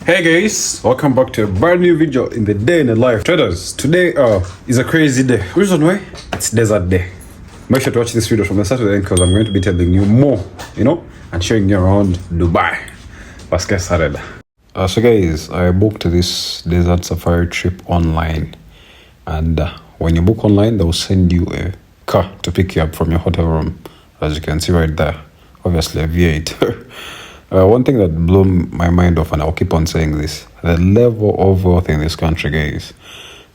Hey guys, welcome back to a brand new video in the day in the life. Traders, today is a crazy day. Reason why? It's desert day. Make sure to watch this video from the start to the end because I'm going to be telling you more, and showing you around Dubai. Let's get started. So guys, I booked this desert safari trip online, and when you book online, they'll send you a car to pick you up from your hotel room, as you can see right there. Obviously a V8. One thing that blew my mind off, and I'll keep on saying this, the level of wealth in this country, guys.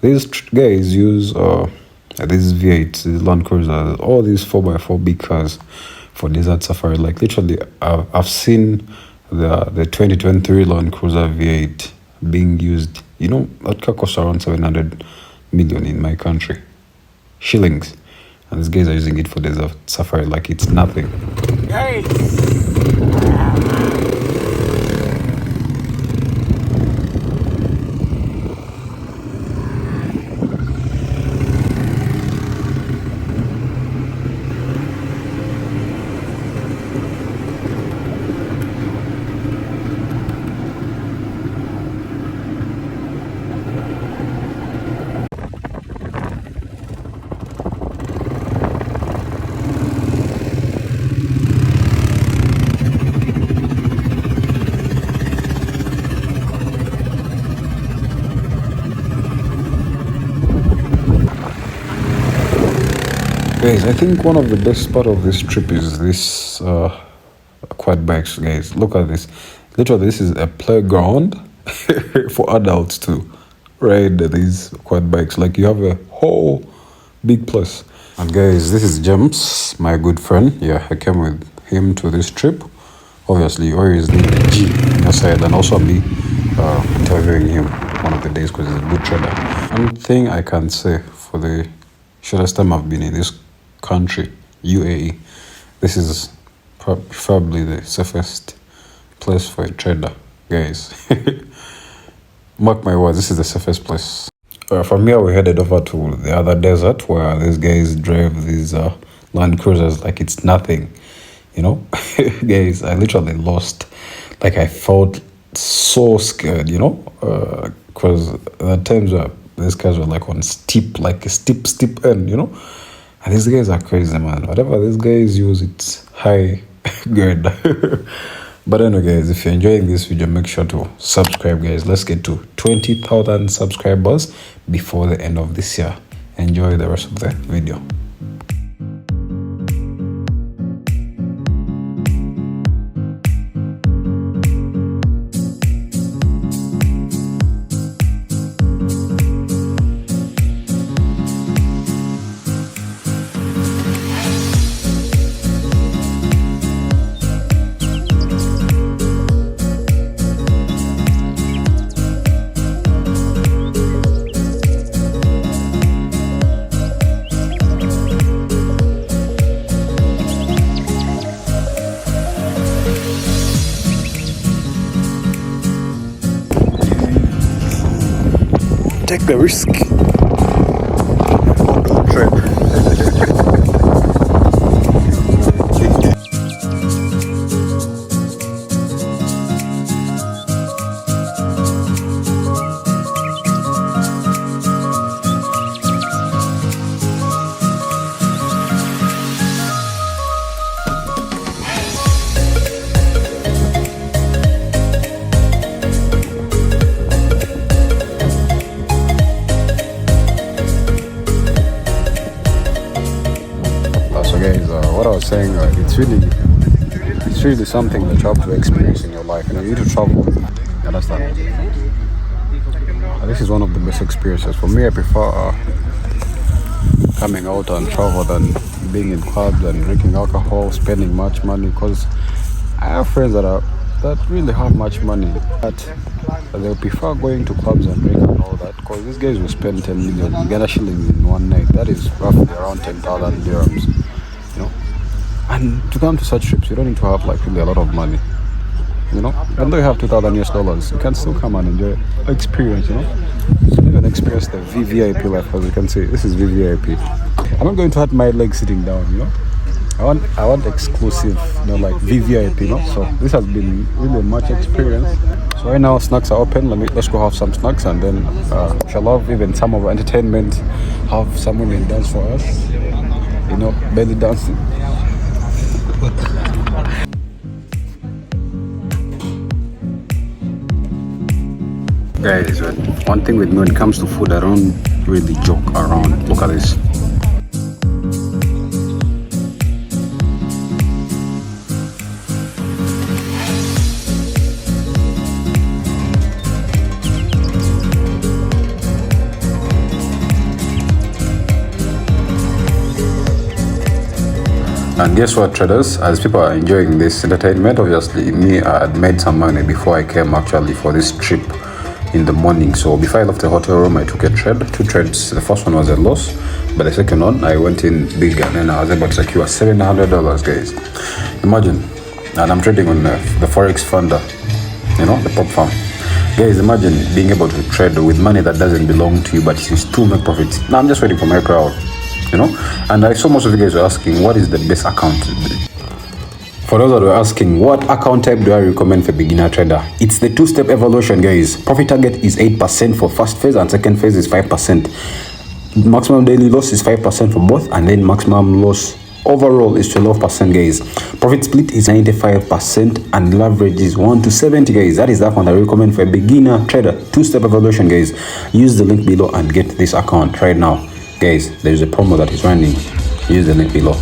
These guys use these V8s, these Land Cruisers, all these 4x4 big cars for desert safari. Like literally, I've seen the 2023 Land Cruiser V8 being used. That car costs around 700 million in my country, shillings. And these guys are using it for desert safari like it's nothing. Guys, I think one of the best part of this trip is this quad bikes, guys. Look at this. Literally, this is a playground for adults to ride these quad bikes. Like, you have a whole big place. And guys, this is James, my good friend. Yeah, I came with him to this trip. Obviously, you always need a G on your side, and also be interviewing him one of the days because he's a good trader. One thing I can say for the shortest time I've been in this country, UAE, this is probably the safest place for a trader, guys. Mark my words, this is the safest place. From here we headed over to the other desert where these guys drive these Land Cruisers like it's nothing, Guys, I literally lost. Like, I felt so scared, because there are times where these guys were like on steep end, And these guys are crazy, man. Whatever these guys use, it's high grade. But anyway, guys, if you're enjoying this video, make sure to subscribe, guys. Let's get to 20,000 subscribers before the end of this year. Enjoy the rest of the video. Take the risk. What I was saying, it's really something that you have to experience in your life. You need to travel. You understand? This is one of the best experiences for me. I prefer coming out and travel than being in clubs and drinking alcohol, spending much money. Because I have friends that really have much money, but they'll prefer going to clubs and drink and all that. Because these guys will spend 10 million Ghana shillings in one night. That is roughly around 10,000 dirhams, you know. And to come to such trips, you don't need to have like really a lot of money. You know, even though you have $2,000 US, you can still come and enjoy experience, you know. So you can experience the VVIP life, as you can see. This is VVIP. I'm not going to hurt my leg sitting down, you know. I want exclusive, you know, like VVIP, you know. So this has been really much experience. So right now snacks are open. Let's go have some snacks, and then we shall have even some of our entertainment. Have some women dance for us, you know, belly dancing. Guys, one thing with me when it comes to food, I don't really joke around. Look at this. And guess what, traders? As people are enjoying this entertainment, obviously me, I had made some money before I came actually for this trip in the morning. So before I left the hotel room, I took a trade, 2 trades. The first one was a loss, but the second one I went in big, and then I was able to secure $700, guys. Imagine. And I'm trading on the Forex funder, you know, the prop farm. Guys, imagine being able to trade with money that doesn't belong to you, but you still make profits. Now I'm just waiting for my crowd, you know. And I saw most of you guys were asking, what is the best account? For those that were asking, what account type do I recommend for beginner trader? It's the 2-step evaluation, guys. Profit target is 8% for first phase, and second phase is 5%. Maximum daily loss is 5% for both, and then maximum loss overall is 12%, guys. Profit split is 95%, and leverage is 1:70, guys. That is the account I recommend for a beginner trader. 2-step evaluation, guys. Use the link below and get this account right now, guys. There is a promo that is running. Use the link below.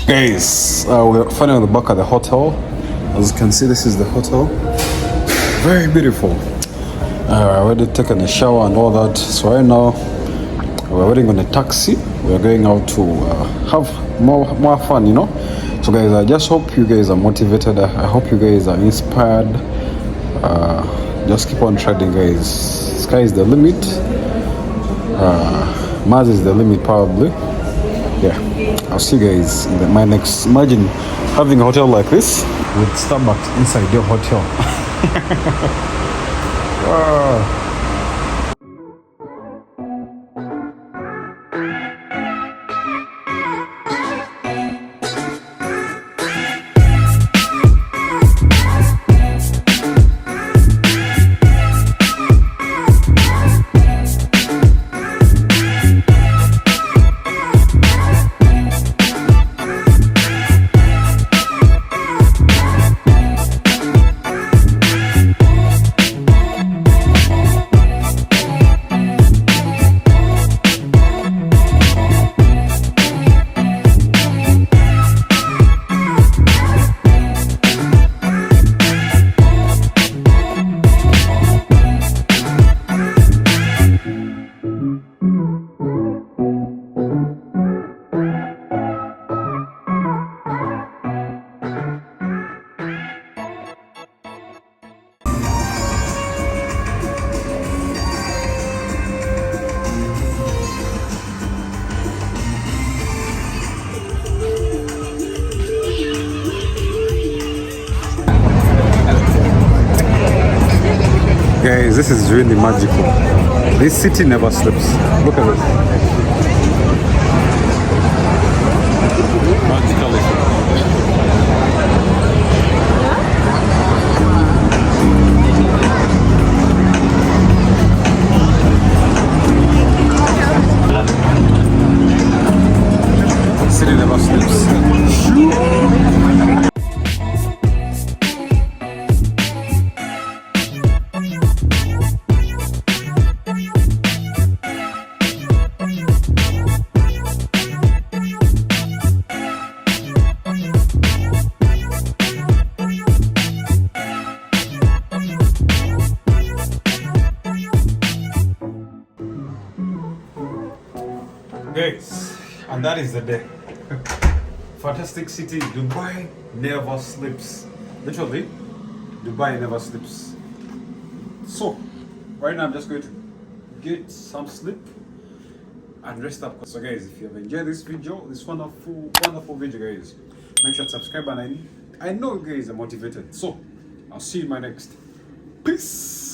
Guys, we're finally at the back of the hotel. As you can see, this is the hotel. Very beautiful. I already taken a shower and all that. So right now, we're waiting on a taxi. We're going out to have more fun, you know. So guys, I just hope you guys are motivated. I hope you guys are inspired. Just keep on trading, guys. Sky is the limit. Mars is the limit, probably. Yeah, I'll see you guys in my next. Imagine having a hotel like this with Starbucks inside your hotel. Wow. Guys, this is really magical. This city never sleeps. Look at this. Magically. City never sleeps. Guys, and that is the day. Fantastic city, Dubai never sleeps. Literally, Dubai never sleeps. So, right now I'm just going to get some sleep and rest up. So guys, if you have enjoyed this video, this wonderful video guys, make sure to subscribe, and I know you guys are motivated. So, I'll see you in my next. Peace!